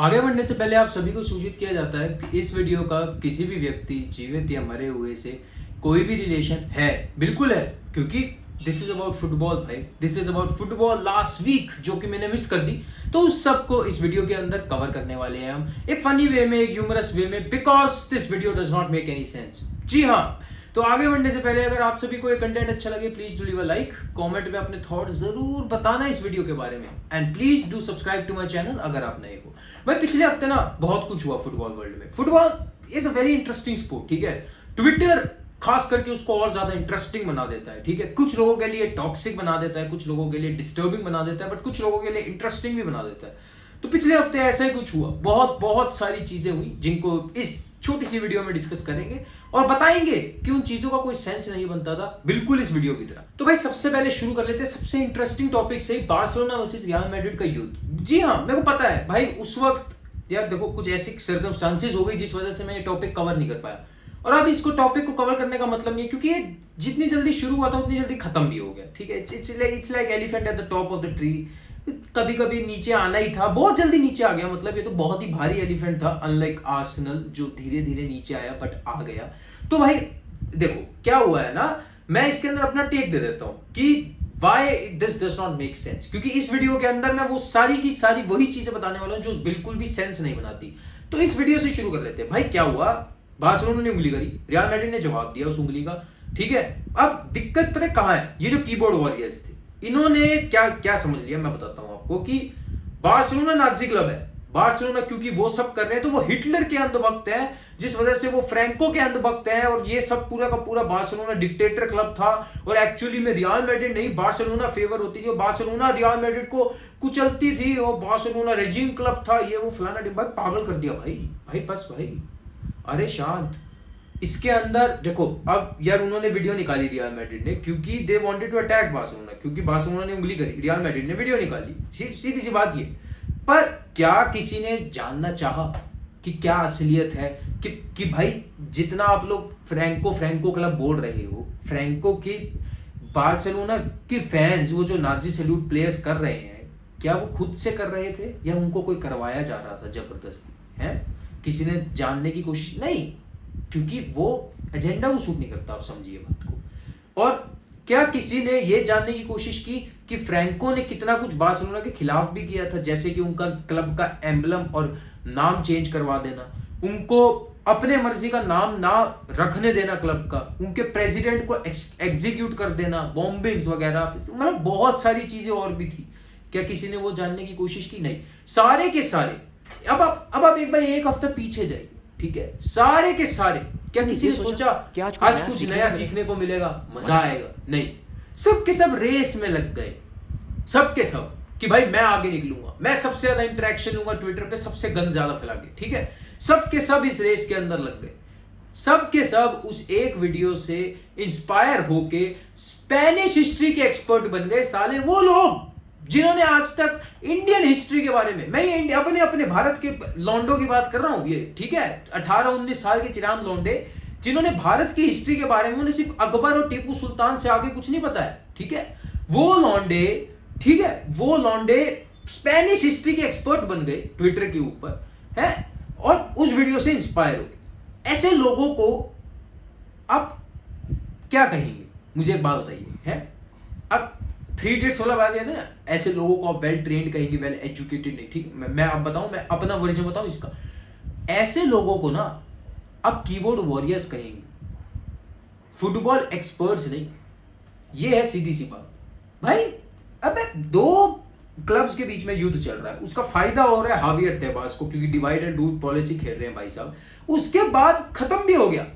आगे बढ़ने से पहले आप सभी को सूचित किया जाता है कि इस वीडियो का किसी भी व्यक्ति जीवित या मरे हुए से कोई भी रिलेशन है, बिल्कुल है, क्योंकि दिस इज अबाउट फुटबॉल भाई, this is about football last week जो कि मैंने मिस कर दी, तो उस सब को इस वीडियो के अंदर कवर करने वाले हैं हम एक फनी वे में, एक ह्यूमरस वे में, because this video does not make any sense. जी हाँ, तो आगे बढ़ने से पहले अगर आप सभी को ये कंटेंट अच्छा लगे, please do leave a like, comment में अपने थॉट जरूर बताना इस वीडियो के बारे में, and please do subscribe to my channel अगर आप नए हो। भाई पिछले हफ्ते ना बहुत कुछ हुआ फुटबॉल वर्ल्ड में। Football is a very interesting sport, ठीक है। ट्विटर खास करके उसको और ज्यादा इंटरेस्टिंग बना देता है, ठीक है। कुछ लोगों के लिए टॉक्सिक बना देता है, कुछ लोगों के लिए डिस्टर्बिंग बना देता है, बट कुछ लोगों के लिए इंटरेस्टिंग भी बना देता है। तो पिछले हफ्ते ऐसा ही कुछ हुआ, बहुत सारी चीजें हुई जिनको इस छोटी सी वीडियो में डिस्कस करेंगे और बताएंगे कि उन चीजों का कोई सेंस नहीं बनता था, बिल्कुल इस वीडियो की तरह। तो भाई सबसे पहले शुरू कर लेते हैं सबसे इंटरेस्टिंग टॉपिक से, बार्सिलोना वर्सेस रियल मैड्रिड का युद्ध। जी हाँ, मेरे को पता है भाई, उस वक्त यार देखो कुछ ऐसी सर्कमस्टांसेस हो गई जिस वजह से मैं ये टॉपिक कवर नहीं कर पाया, और अब इसको टॉपिक को कवर करने का मतलब नहीं है, क्योंकि ये जितनी जल्दी शुरू हुआ था उतनी जल्दी खत्म भी हो गया, ठीक है। It's like elephant at the top of the tree, कभी कभी नीचे आना ही था, बहुत जल्दी नीचे आ गया। मतलब ये तो बहुत ही भारी एलिफेंट था, अनलाइक आर्सेनल जो धीरे धीरे नीचे आया बट आ गया। तो भाई देखो क्या हुआ है ना, मैं इसके अंदर अपना टेक दे देता हूं कि why this does not make sense, क्योंकि इस वीडियो के अंदर मैं वो सारी की सारी वही चीजें बताने वाला हूं जो बिल्कुल भी सेंस नहीं बनाती। तो इस वीडियो से शुरू कर लेते हैं। भाई क्या हुआ, बार्सिलोना ने उंगली करी, रियल मैड्रिड ने जवाब दिया उस उंगली का, ठीक है। अब दिक्कत पता है कहां है, ये जो कीबोर्ड वॉरियर्स थे इन्होंने क्या क्या समझ लिया, मैं बताता हूं आपको कि बार्सिलोना नाजी क्लब है। बार्सिलोना क्योंकि वो सब कर रहे हैं तो वो हिटलर के अंधभक्त है, जिस वजह से वो फ्रैंको के अंधभक्त है, और ये सब पूरा का पूरा बार्सिलोना डिक्टेटर क्लब था, और एक्चुअली में रियल मैड्रिड नहीं बार्सिलोना फेवर होती थी, और बार्सिलोना रियल मैड्रिड को कुचलती थी, और बार्सिलोना रेजिम क्लब था, ये वो फलाना भाई पागल कर दिया भाई। भाई बस भाई, अरे शांत। इसके अंदर देखो, अब यार उन्होंने वीडियो निकाली रियल मैड्रिड ने, क्योंकि they wanted to attack Barcelona, क्योंकि बार्सिलोना ने उंगली करी, रियल मैड्रिड ने वीडियो निकाली, सीधी सी बात ये। पर क्या किसी ने जानना चाहा कि क्या असलियत है, कि भाई जितना आप लोग फ्रैंको क्लब बोल रहे हो, फ्रैंको की बार्सिलोना की फैंस वो जो नाजी सैल्यूट प्लेयर्स कर रहे हैं, क्या वो खुद से कर रहे थे या उनको कोई करवाया जा रहा था जबरदस्ती है? किसी ने जानने की कोशिश नहीं, क्योंकि वो एजेंडा को सूट नहीं करता, आप समझिए बात को। और क्या किसी ने ये जानने की कोशिश की कि फ्रैंको ने कितना कुछ बार्सिलोना के खिलाफ भी किया था, जैसे कि उनका क्लब का एम्बलम और नाम चेंज करवा देना, उनको अपने मर्जी का नाम ना रखने देना क्लब का, उनके प्रेसिडेंट को एग्जीक्यूट कर देना, बॉम्बिंग्स वगैरह, मतलब बहुत सारी चीजें और भी थी। क्या किसी ने वो जानने की कोशिश की? नहीं। सारे के सारे, अब आप एक बार एक हफ्ता पीछे जाइए, ठीक है, सारे के सारे, क्या किसी ने सोचा कि आज कुछ नया सीखने को मिलेगा, मजा आएगा? नहीं। सब के सब रेस में लग गए, सब के सब, कि भाई मैं आगे निकलूंगा, मैं सबसे ज्यादा इंटरेक्शन लूंगा ट्विटर पे, सबसे गंद ज्यादा फैला के, ठीक है। सब के सब इस रेस के अंदर लग गए, सब के सब उस एक वीडियो से इंस्पायर होके स्पेनिश हिस्ट्री के एक्सपर्ट बन गए। साले वो लोग जिन्होंने आज तक इंडियन हिस्ट्री के बारे में, मैं अपने भारत के लौंडों की बात कर रहा हूं ये, ठीक है, 18-19 साल के चिरांद लौंडे, जिन्होंने भारत की हिस्ट्री के बारे में, उन्हें सिर्फ अकबर और टीपू सुल्तान से आगे कुछ नहीं पता है, ठीक है। वो लौंडे, ठीक है, वो लौंडे स्पेनिश हिस्ट्री के एक्सपर्ट बन गए ट्विटर के ऊपर है, और उस वीडियो से इंस्पायर हो गए। ऐसे लोगों को आप क्या कहेंगे, मुझे एक बात बताइए है। अब 3 इडियट्स वाला बात है ना, ऐसे लोगों को आप वेल ट्रेन्ड कहेंगे, वेल एजुकेटेड नहीं, ठीक। मैं आप बताऊं, मैं अपना वर्जन बताऊं इसका, ऐसे लोगों को ना आप कीबोर्ड वॉरियर्स कहेंगे, फुटबॉल एक्सपर्ट्स नहीं। ये है सीधी सी बात भाई। अब दो क्लब्स के बीच में युद्ध चल रहा है, उसका फायदा हो रहा है हावियर तेबास को, क्योंकि डिवाइड एंड रूल पॉलिसी खेल रहे हैं भाई साहब। उसके बाद खत्म भी हो गया,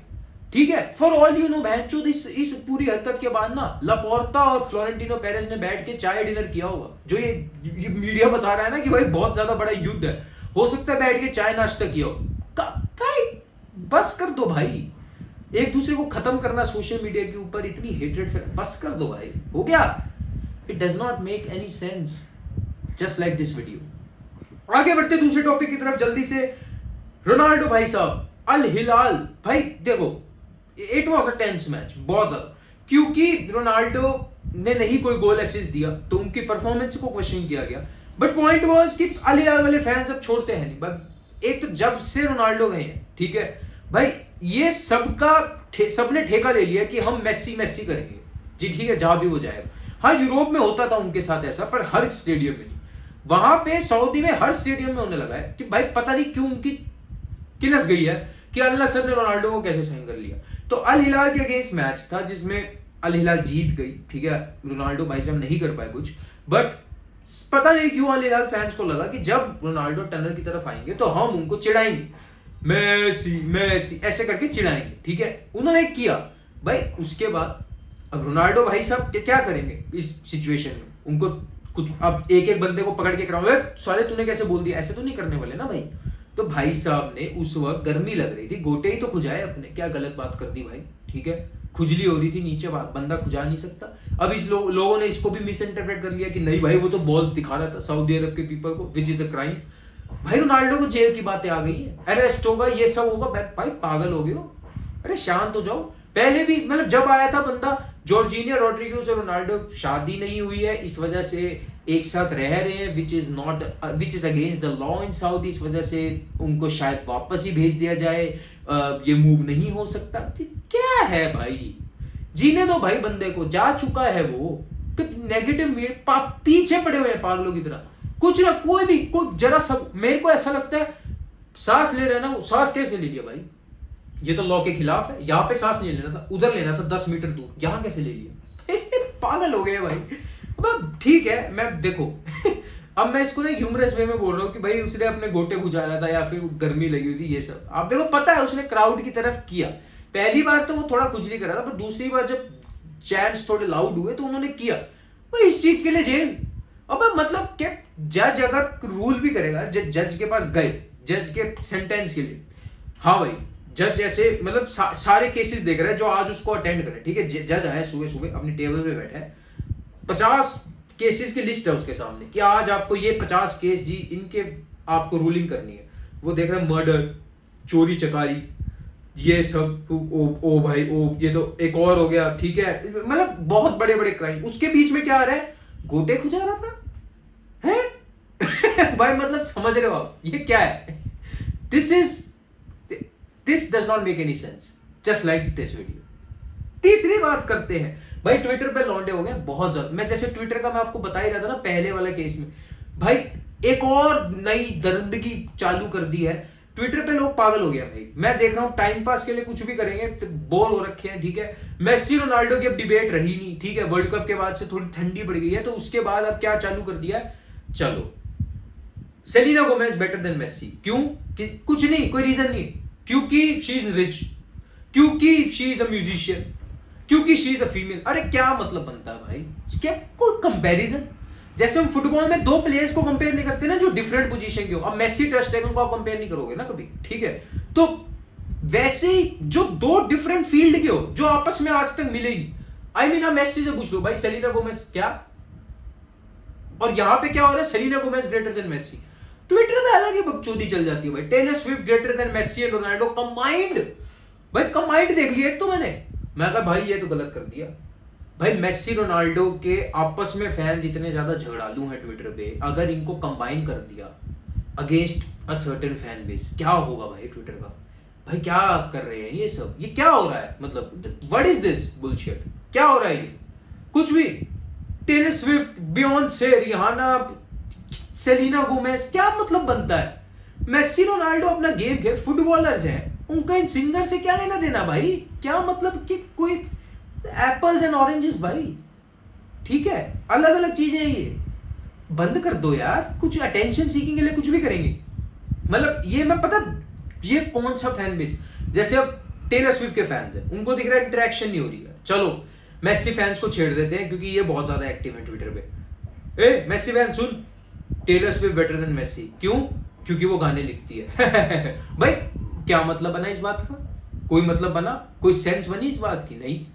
ठीक है। फॉर ऑल यू नो बहनचोद, इस पूरी हरकत के बाद ना लापोर्ता और फ्लोरेंटिनो पेरेज ने बैठ के चाय डिनर किया होगा। जो ये मीडिया बता रहा है ना कि भाई बहुत ज्यादा बड़ा युद्ध है, हो सकता है बैठ के चाय नाश्ता किया हो। भाई बस कर दो भाई, एक दूसरे को खत्म करना सोशल मीडिया के ऊपर, इतनी हेट्रेड, बस कर दो भाई, हो गया। It does not make any sense, just like this video. आगे बढ़ते दूसरे टॉपिक की तरफ जल्दी से। रोनाल्डो भाई साहब, अल हिलाल, भाई देखो it was a tense match, बहुत ज्यादा, क्योंकि रोनाल्डो ने नहीं कोई गोल असिस्ट दिया, तो उनकी परफॉर्मेंस को क्वेश्चन किया गया। बट पॉइंट वाज कि अल हिलाल वाले फैंस अब छोड़ते हैं नहीं। बट एक तो जब से रोनाल्डो गए हैं, ठीक है भाई, ये सबने ठेका ले लिया कि हम मेसी मेसी करेंगे जी, ठीक है, जहां भी वो जाएगा। हाँ, यूरोप में होता था उनके साथ ऐसा, पर हर स्टेडियम में नहीं। वहां पे सऊदी में हर स्टेडियम में होने लगा है कि भाई पता नहीं क्यों उनकी किनस गई है कि अल नसर ने रोनाल्डो को कैसे साइन कर लिया। तो अल हिलाल के अगेंस्ट मैच था जिसमें अल हिलाल जीत गई, ठीक है, रोनाल्डो भाई साहब नहीं कर पाए कुछ। बट पता नहीं क्यों अल हिलाल फैंस को लगा कि जब रोनाल्डो टनल की तरफ आएंगे तो हम उनको चिढ़ाएंगे, मेसी मेसी ऐसे करके चिढ़ाएंगे, ठीक है। उन्होंने किया भाई। उसके बाद अब रोनाल्डो भाई साहब क्या करेंगे इस सिचुएशन में, उनको कुछ अब एक एक बंदे को पकड़ के कराओ, साले तूने कैसे बोल दिया, ऐसे तो नहीं करने वाले ना भाई। तो भाई साहब ने उस वक्त गर्मी लग रही थी, गोटे ही तो खुजाए अपने, क्या गलत बात कर दी भाई, ठीक है, खुजली हो रही थी नीचे, बंदा खुजा नहीं सकता। अब इस लोगों ने इसको भी मिस इंटरप्रेट कर लिया कि नहीं भाई वो तो बॉल्स दिखा रहा था सऊदी अरब के पीपल को, विच इज अ क्राइम। भाई रोनाल्डो को जेल की बातें आ गई है, अरेस्ट होगा, ये सब होगा। भाई पागल हो गए हो, अरे शांत हो जाओ। पहले भी मतलब जब आया था बंदा जॉर्जिनियो रोड्रिगेज और रोनाल्डो, शादी नहीं हुई है, इस वजह से एक साथ रह रहे हैं, which is against the law in Saudi, इस वजह से उनको शायद वापस ही भेज दिया जाए, ये मूव नहीं हो सकता। क्या है भाई, जीने दो भाई, बंदे को जा चुका है वो। नेगेटिव पीछे पड़े हुए हैं पागलों की तरह, कुछ ना कोई जरा सब। मेरे को ऐसा लगता है सांस ले रहे ना, वो सांस कैसे ले लिया भाई, ये तो लॉ के खिलाफ है। यहां पे सांस नहीं लेना था, उधर लेना था 10 मीटर दूर, यहां कैसे ले लिया पागल हो गए भाई। अब ठीक है, मैं देखो अब मैं इसको ना ह्यूमरस वे में बोल रहा हूँ कि भाई उसने अपने गोटे गुजारा था या फिर गर्मी लगी हुई थी, ये सब आप देखो, पता है उसने क्राउड की तरफ किया। पहली बार तो वो थोड़ा खुजली कर रहा था, पर दूसरी बार जब चैंट्स थोड़े लाउड हुए तो उन्होंने किया। भाई इस चीज के लिए जेल। अब मतलब क्या, जज अगर रूल भी करेगा, जज के पास गए, जज के सेंटेंस के लिए, हाँ भाई जज ऐसे मतलब सारे केसेस देख रहे हैं जो आज उसको अटेंड करे, ठीक है। जज आया सुबह सुबह अपनी टेबल पे बैठा है, 50 केसेस की लिस्ट है उसके सामने कि आज आपको ये 50 केस जी, इनके आपको रूलिंग करनी है। वो देख रहे हैं मर्डर, चोरी चकारी, ये सब। ओ भाई ओ, ये तो एक और हो गया, ठीक है, मतलब बहुत बड़े बड़े क्राइम। उसके बीच में क्या आ रहा है, गोटे खुजा रहा था है भाई, मतलब समझ रहे हो आप ये क्या है। This does not make any sense, just like this video. तीसरी बात करते हैं भाई, ट्विटर पे लौंडे हो गए बहुत ज्यादा। मैं जैसे ट्विटर का मैं आपको बता ही रहा था ना पहले वाला केस में, भाई एक और नई दरिंदगी चालू कर दी है। ट्विटर पे लोग पागल हो गया भाई। मैं देख रहा हूं टाइम पास के लिए कुछ भी करेंगे, तो बोर हो रखे हैं, ठीक है। मेसी रोनाल्डो की अब डिबेट रही नहीं, ठीक है, वर्ल्ड कप के बाद से थोड़ी ठंडी पड़ गई है, तो उसके बाद अब क्या चालू कर दिया है, चलो Selena Gomez better than Messi. क्यों? कुछ नहीं, कोई रीजन नहीं, क्योंकि शी इज रिच, क्योंकि शी इज अ म्यूजिशियन, क्योंकि शी इज अ फीमेल। अरे क्या मतलब बनता है भाई, क्या कोई कंपैरिजन? जैसे हम फुटबॉल में दो प्लेयर्स को कंपेयर नहीं करते ना जो डिफरेंट पोजीशन के हो। अब मेसी टर स्टेगन को आप कंपेयर नहीं करोगे ना कभी, ठीक है। तो वैसे ही जो दो डिफरेंट फील्ड के हो जो आपस में आज तक मिले ही नहीं। आई मीन मेसी से पूछ लो भाई, सेलिना गोमेज क्या, और यहां पे क्या हो रहा है, Selena Gomez greater than Messi. Twitter पे अलग ही बकचोदी चल जाती है भाई। Taylor Swift greater than Messi and Ronaldo combined. भाई कंबाइंड देख लिया तो मैं कहा भाई ये तो गलत कर दिया भाई। मेसी रोनाल्डो के आपस में फैंस इतने ज्यादा झगड़ालू हैं ट्विटर पे, अगर इनको कंबाइन कर दिया against a certain fan base, क्या होगा भाई ट्विटर का। भाई क्या कर रहे हैं ये सब, ये क्या हो रहा है, मतलब व्हाट इज दिस बुलशिट, क्या हो रहा है ये, कुछ भी। Taylor Swift, Beyonce, Rihanna, Selena Gomez, क्या मतलब बनता है। मेसी रोनाल्डो अपना गेम खेल, फुटबॉलर्स हैं, उनका इन सिंगर से क्या लेना देना भाई, क्या मतलब कि कोई एप्पल्स एंड ऑरेंजेस भाई, ठीक है, अलग अलग चीजें हैं ये, बंद कर दो यार। कुछ अटेंशन सीकिंग के लिए कुछ भी करेंगे, मतलब ये मैं पता ये कौन सा फैन बेस। जैसे अब टेलर स्विफ्ट के फैंस हैं, उनको दिख रहा है इंटरेक्शन नहीं हो रही है, चलो मेसी फैंस को छेड़ देते हैं क्योंकि ये बहुत ज्यादा एक्टिव है ट्विटर पे। ए मेसी फैन सुन, Taylor Swift better than Messi, क्यों? क्योंकि वो गाने लिखती है भाई क्या मतलब बना इस बात का, कोई मतलब बना, कोई सेंस बनी इस बात की? नहीं,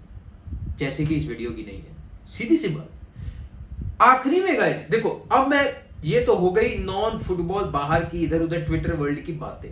जैसे कि इस वीडियो की नहीं है, सीधी सी बात। आखिरी में गाइस देखो, अब मैं ये तो हो गई नॉन फुटबॉल बाहर की इधर उधर ट्विटर वर्ल्ड की बातें।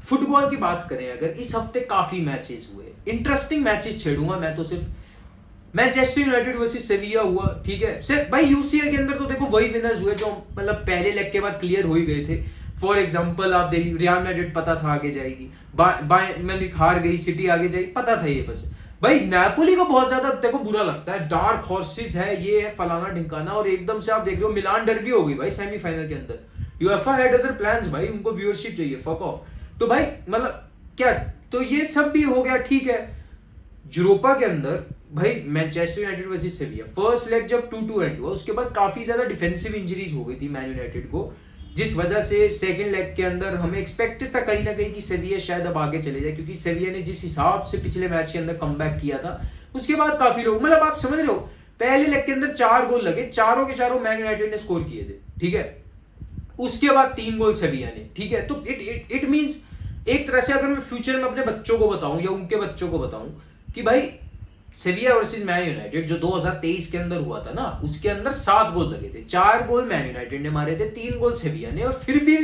फुटबॉल की बात करें अगर, इस हफ्ते काफी मैचेस हुए, इंटरेस्टिंग मैचेस छेड़ूंगा मैं तो सिर्फ मैनचेस्टर यूनाइटेड वर्सेस सेविया हुआ, ठीक है। सिर्फ भाई यूसीएल के अंदर तो देखो वही विनर्स हुए जो मतलब पहले लेग के बाद क्लियर हो ही गए थे। फॉर एग्जांपल आप देखिए रियल मैड्रिड पता था आगे जाएगी, बायर्न म्यूनिख हार गई, सिटी आगे जाएगी, पता था ये बस। भाई नापोली को बहुत ज्यादा देखो बुरा लगता है, डार्क हॉर्सेस है, ये है फलाना ढिंकाना, और एकदम से आप देख रहे हो मिलान डर्बी हो गई भाई सेमीफाइनल के अंदर। यूएफए हैड अदर प्लान्स भाई, उनको व्यूअरशिप चाहिए, फक ऑफ। तो भाई मतलब क्या, तो ये सब भी हो गया, ठीक है। यूरोपा के अंदर भाई Manchester United versus सेविया, first leg जब 2-2 एंड हुआ, उसके बाद काफी ज्यादा डिफेंसिव इंजरीज हो गई थी मैन यूनाइटेड को, जिस वजह से सेकंड लेग के अंदर हमें एक्सपेक्टेड था कहीं ना कहीं कि सेविया शायद अब आगे चले जाए, क्योंकि सेविया ने जिस हिसाब से पिछले मैच के अंदर कमबैक किया था, उसके बाद काफी लोग मतलब आप समझ रहे हो, पहले लेग के अंदर 4 गोल लगे, चारों के चारों मैन यूनाइटेड ने स्कोर किए थे, ठीक है। उसके बाद 3 गोल सेविया ने, ठीक है। तो इट मींस एक तरह से अगर मैं फ्यूचर में अपने बच्चों को बताऊं या उनके बच्चों को बताऊं कि भाई सेविया वर्सेस मैन यूनाइटेड जो 2023 के अंदर हुआ था ना, उसके अंदर 7 गोल लगे थे, 4 गोल मैन यूनाइटेड ने मारे थे, 3 गोल सेविया ने, और फिर भी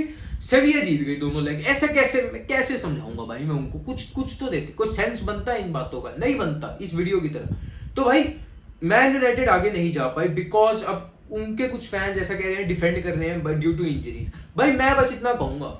सेविया जीत गई दोनों लेग। ऐसा कैसे, मैं कैसे समझाऊंगा भाई मैं उनको, कुछ तो देते, कोई सेंस बनता है इन बातों का? नहीं बनता इस वीडियो की तरह। तो भाई मैन यूनाइटेड आगे नहीं जा पाई बिकॉज अब उनके कुछ फैंस ऐसा कह रहे हैं, डिफेंड कर रहे हैं बट ड्यू टू इंजरीज। भाई मैं बस इतना कहूंगा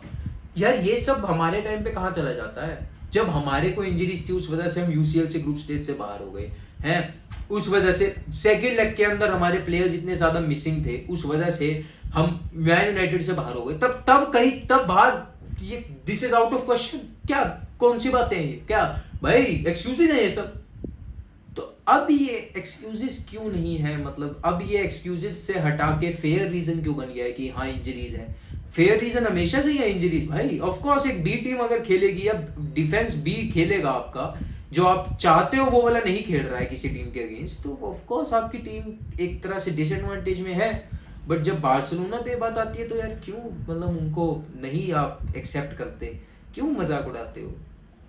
यार, ये सब हमारे टाइम पे कहां चला जाता है, जब हमारे को इंजरीज थी उस वजह से हम यूसीएल से ग्रुप स्टेज से बाहर हो गए हैं, उस वजह से सेकंड लेग के अंदर हमारे प्लेयर्स इतने ज्यादा मिसिंग थे, उस वजह से हम मैन यूनाइटेड से बाहर हो गए, तब बाहर, ये this is out of question. क्या कौन सी बातें हैं ये, क्या भाई एक्सक्यूजेज है ये सब? तो अब ये एक्सक्यूजेस क्यों नहीं है, मतलब अब ये एक्सक्यूजेस से हटा के फेयर रीजन क्यों बन गया है कि हाँ इंजरीज है? फेयर रीजन हमेशा से ही है इंजरीज भाई। ऑफ कोर्स एक बी टीम अगर खेलेगी या डिफेंस बी खेलेगा आपका, जो आप चाहते हो वो वाला नहीं खेल रहा है किसी टीम के अगेंस्ट, तो ऑफ कोर्स आपकी टीम एक तरह से डिसएडवांटेज में है। बट जब बार्सिलोना पे बात आती है तो यार क्यों मतलब उनको नहीं आप एक्सेप्ट करते, क्यों मजाक उड़ाते हो?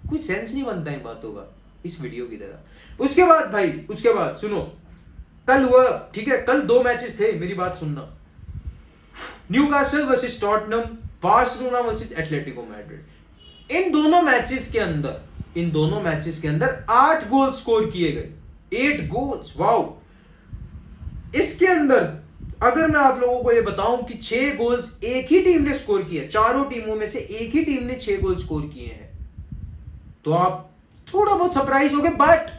कुछ सेंस नहीं बनता इन बातों का इस वीडियो की तरह। उसके बाद भाई, उसके बाद सुनो, कल हुआ, ठीक है, कल 2 मैचेस थे, मेरी बात सुनना। Newcastle versus Tottenham, Barcelona versus Atletico Madrid. इन दोनों मैचेस के अंदर 8 गोल स्कोर किए गए, 8 गोल्स, वाओ। इसके अंदर अगर मैं आप लोगों को ये बताऊं कि 6 गोल्स एक ही टीम ने स्कोर किए, चारों टीमों में से एक ही टीम ने 6 गोल स्कोर किए हैं, तो आप थोड़ा बहुत सरप्राइज हो गए। बट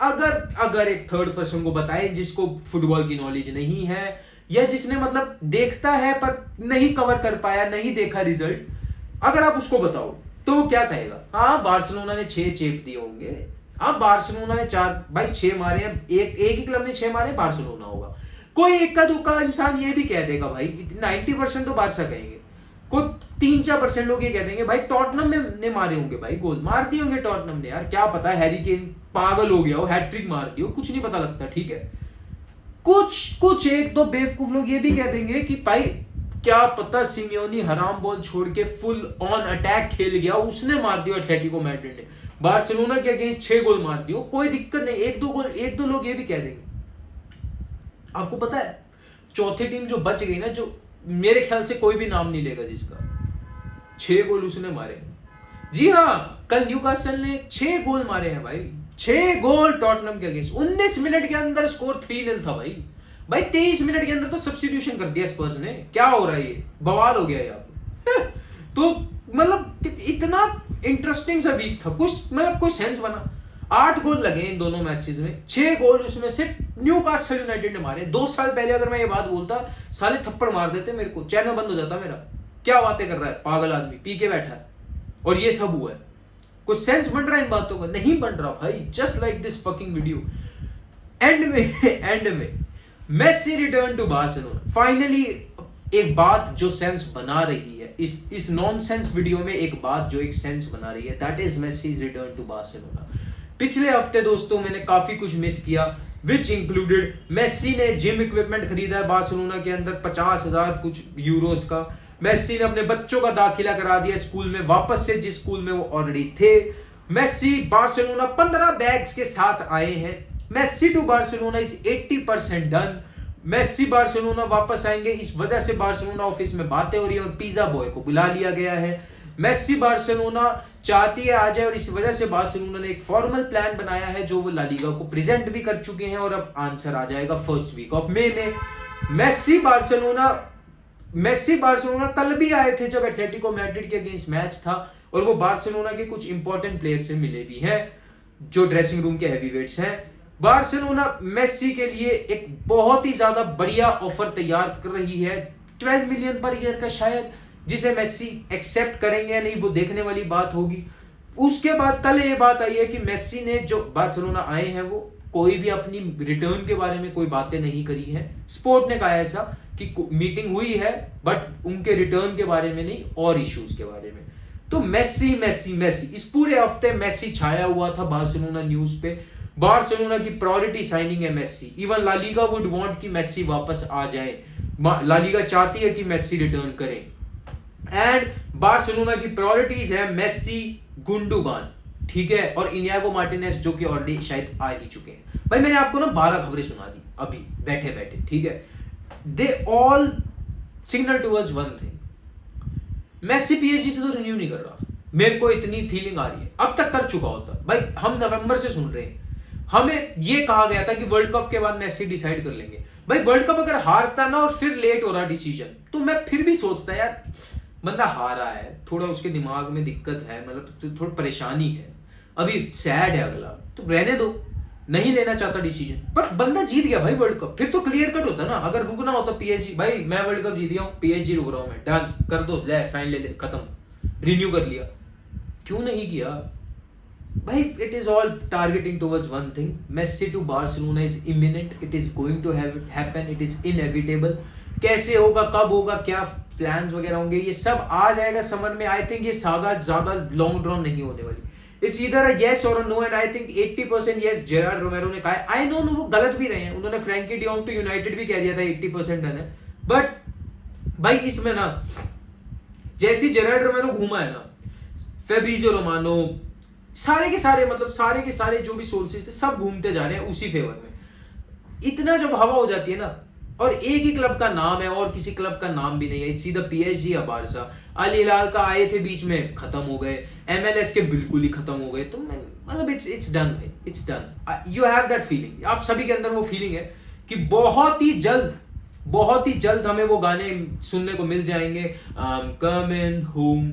अगर एक थर्ड पर्सन को बताएं जिसको फुटबॉल की नॉलेज नहीं है, या जिसने मतलब देखता है पर नहीं कवर कर पाया, नहीं देखा रिजल्ट, अगर आप उसको बताओ तो वो क्या कहेगा? हाँ बार्सिलोना ने 6 चेप दिए होंगे, हाँ बार्सिलोना ने 4 भाई 6 मारे हैं, एक ही क्लब ने 6 मारे, बार्सिलोना होगा। कोई इक्का दुक्का इंसान ये भी कह देगा भाई 90% तो बार्सा कहेंगे, कोई 3-4% लोग ये कह देंगे भाई टॉटनम ने मारे होंगे, भाई गोल मार दिए होंगे टॉटनम ने, यार क्या पता हैरी केन पागल हो गया हो, हैट्रिक मार दी हो, कुछ नहीं पता लगता, ठीक है। कुछ 1-2 बेवकूफ लोग ये भी कह देंगे कि भाई क्या पता सिमियोनी हराम बॉल छोड़ के फुल ऑन अटैक खेल गया, उसने मार दिया एटलेटिको मैड्रिड ने, बार्सिलोना के अगेंस्ट 6 गोल मार दियो, कोई दिक्कत नहीं, 1-2 लोग ये भी कह देंगे। आपको पता है चौथी टीम जो बच गई ना, जो मेरे ख्याल से कोई भी नाम नहीं लेगा जिसका 6 गोल उसने मारे, जी हाँ, कल न्यूकासल ने 6 गोल मारे हैं भाई, 6 गोल टॉटनम के अगेंस्ट। 19 मिनट के अंदर स्कोर 3-0 था भाई 23 मिनट के अंदर तो सब्स्टिट्यूशन कर दिया स्पर्स ने, क्या हो रहा है ये, बवाल हो गया यार। तो मतलब इतना इंटरेस्टिंग सा वीक था, कुछ मतलब कोई सेंस बना। 8 गोल लगे इन दोनों मैचेस में, 6 गोल उसमें से न्यूकासल यूनाइटेड ने मारे। 2 साल पहले अगर मैं ये बात बोलता, साले थप्पड़ मार देते मेरे को, चैनल बंद हो जाता मेरा। क्या बातें कर रहा है पागल आदमी, पी के बैठा है, और ये सब हुआ है। कोई सेंस बन रहा है इन बातों का? नहीं बन रहा भाई, just like this fucking video. End में Messi return to Barcelona, finally एक बात जो सेंस बना रही है इस नॉनसेंस वीडियो में, एक बात जो एक सेंस बना रही है, that is Messi return to Barcelona. पिछले हफ्ते दोस्तों मैंने काफी कुछ मिस किया, विच इंक्लूडेड मेसी ने जिम इक्विपमेंट खरीदा है बार्सिलोना के अंदर 50,000 कुछ यूरोस का। मेसी ने अपने बच्चों का दाखिला करा दिया स्कूल में वापस से, जिस स्कूल में वो ऑलरेडी थे। मेसी बार्सिलोना 15 बैग्स के साथ आए हैं। Messi to Barcelona is 80% done. Messi Barcelona वापस आएंगे, इस वजह से बार्सिलोना ऑफिस में बातें हो रही है और पिज्जा बॉय को बुला लिया गया है। मेसी बार्सिलोना चाहती है आ जाए, और इस वजह से बार्सिलोना ने एक फॉर्मल प्लान बनाया है जो वो ला लीगा को प्रेजेंट भी कर चुके हैं, और अब आंसर आ जाएगा फर्स्ट वीक ऑफ मई में। मेसी बार्सिलोना कल भी आए थे जब एटलेटिको मैड्रिड के अगेंस्ट मैच था, और वो बार्सिलोना के कुछ इंपॉर्टेंट प्लेयर से मिले भी हैं जो ड्रेसिंग रूम के हैवीवेट्स हैं। बार्सिलोना मेसी के लिए एक बहुत ही ज्यादा बढ़िया ऑफर तैयार कर रही है, 12 मिलियन पर ईयर का शायद, जिसे मेसी एक्सेप्ट करेंगे या नहीं वो देखने वाली बात होगी। उसके बाद कल ये बात आई है कि मेसी ने जो बार्सिलोना आए हैं वो कोई भी अपनी रिटर्न के बारे में कोई बातें नहीं करी है। स्पोर्ट ने कहा ऐसा कि मीटिंग हुई है बट उनके रिटर्न के बारे में नहीं और इश्यूज के बारे में। तो मेसी मेसी मेसी इस पूरे हफ्ते मेसी छाया हुआ था बार्सिलोना न्यूज पे। बार्सिलोना की प्रायोरिटी साइनिंग है Messi. Even La Liga would want कि मेसी वापस आ जाए, ला लीगा चाहती है कि मेसी रिटर्न करे। एंड बार्सिलोना की प्रायोरिटीज है मेसी, गुंडोगान, ठीक है, और इनियागो मार्टिनेज जो कि ऑलरेडी शायद आ ही चुके हैं। भाई मैंने आपको ना 12 खबरें सुना दी अभी बैठे बैठे, ठीक है। They all signal towards one thing, Messi PSG से तो रिन्यू नहीं कर रहा। मेरे को इतनी फीलिंग आ रही है, अब तक कर चुका होता भाई। हम नवंबर से सुन रहे हैं, हमें ये कहा गया था कि वर्ल्ड कप के बाद मेसी डिसाइड कर लेंगे। भाई वर्ल्ड कप अगर हारता ना और फिर लेट हो रहा डिसीजन, तो मैं फिर भी सोचता यार बंदा हारा है, थोड़ा उसके दिमाग में दिक्कत है, मतलब थोड़ी परेशानी है, अभी सैड है अगला, तो रहने दो, नहीं लेना चाहता डिसीजन। पर बंदा जीत गया भाई वर्ल्ड कप, फिर तो क्लियर कट होता ना। अगर रुकना होता पीएसजी, भाई मैं वर्ल्ड कप जीत गया हूं, पीएसजी रुक रहा हूं मैं, डन कर दो, ले साइन ले ले, खत्म, रिन्यू कर लिया। क्यों नहीं किया भाई? It is all targeting towards one thing, Messi to Barcelona is imminent, it is going to happen, it is inevitable. कैसे होगा, कब होगा, क्या प्लान्स वगैरह होंगे, ये सब आ जाएगा समझ में। आई थिंक ये सागा ज्यादा लॉन्ग ड्रॉन नहीं होने वाली। It's either a yes or a no, and I think 80% yes Gerard Romero ने कहा है। आई नो वो गलत भी रहे हैं, उन्होंने फ्रैंकी डियोंग टू यूनाइटेड भी कह दिया था 80% डन है। बट भाई इसमें ना जैसी जेरार्ड रोमेरो घूमा है ना, फेब्रिजियो रोमानो, सारे के सारे, मतलब सारे के सारे जो भी सोर्सेज थे सब घूमते जा रहे हैं उसी फेवर में। इतना जब हवा हो जाती है ना, और एक ही क्लब का नाम है और किसी क्लब का नाम भी नहीं है, इट्स ईदर पीएसजी या बारसा। अल हिलाल का आए थे बीच में, खत्म हो गए, एमएलएस के बिल्कुल ही खत्म हो गए। तो मतलब इट्स डन भाई, it's done. You have that feeling, आप सभी के अंदर वो फीलिंग है कि बहुत ही जल्द हमें वो गाने सुनने को मिल जाएंगे। कमिंग होम,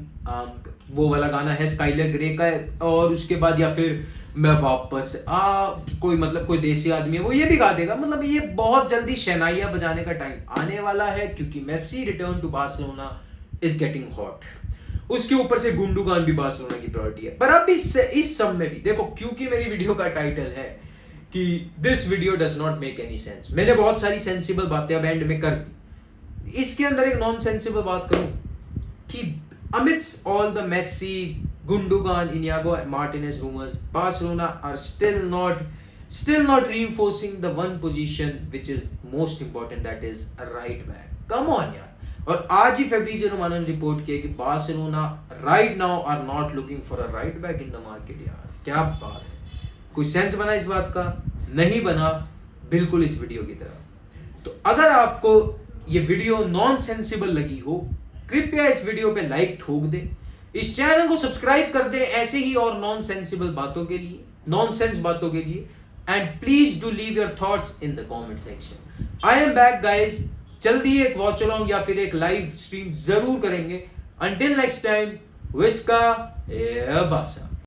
वो वाला गाना है स्काइलर ग्रे का, और उसके बाद या फिर मैं वापस कोई देसी आदमी है वो ये भी गा देगा। मतलब ये बहुत जल्दी शहनाइयां बजाने का टाइम आने वाला है, क्योंकि Messi return to Barcelona is getting hot. उसके ऊपर से गुंडोगान भी बार्सिलोना की प्रायोरिटी है। पर अब इस सब में भी देखो, क्योंकि मेरी वीडियो का टाइटल है कि this video does not make any sense, मैंने बहुत सारी सेंसिबल बातें अब एंड में कर दी। इसके अंदर एक नॉन सेंसिबल बात करूं कि amidst all the Messi, Gundogan, Inigo Martinez rumors, Barcelona are still not reinforcing the one position which is most important, that is a right back. Come on यार। और आज ही फेब्रिजियो रोमानो ने report किया कि Barcelona right now are not looking for a right back in the market। यार क्या बात है, कोई सेंस बना इस बात का? नहीं बना, बिल्कुल इस वीडियो की तरह। तो अगर आपको ये वीडियो नॉन सेंसिबल लगी हो, कृपया इस वीडियो पे लाइक ठोक दे, इस चैनल को सब्सक्राइब कर दे ऐसे ही और नॉन सेंसिबल बातों के लिए, नॉनसेंस बातों के लिए। And please do leave your thoughts in the comment section. I am back guys, जल्दी एक वॉच अलॉन्ग या फिर एक लाइव स्ट्रीम जरूर करेंगे। अंटिल नेक्स्ट टाइम, विस्का बासा।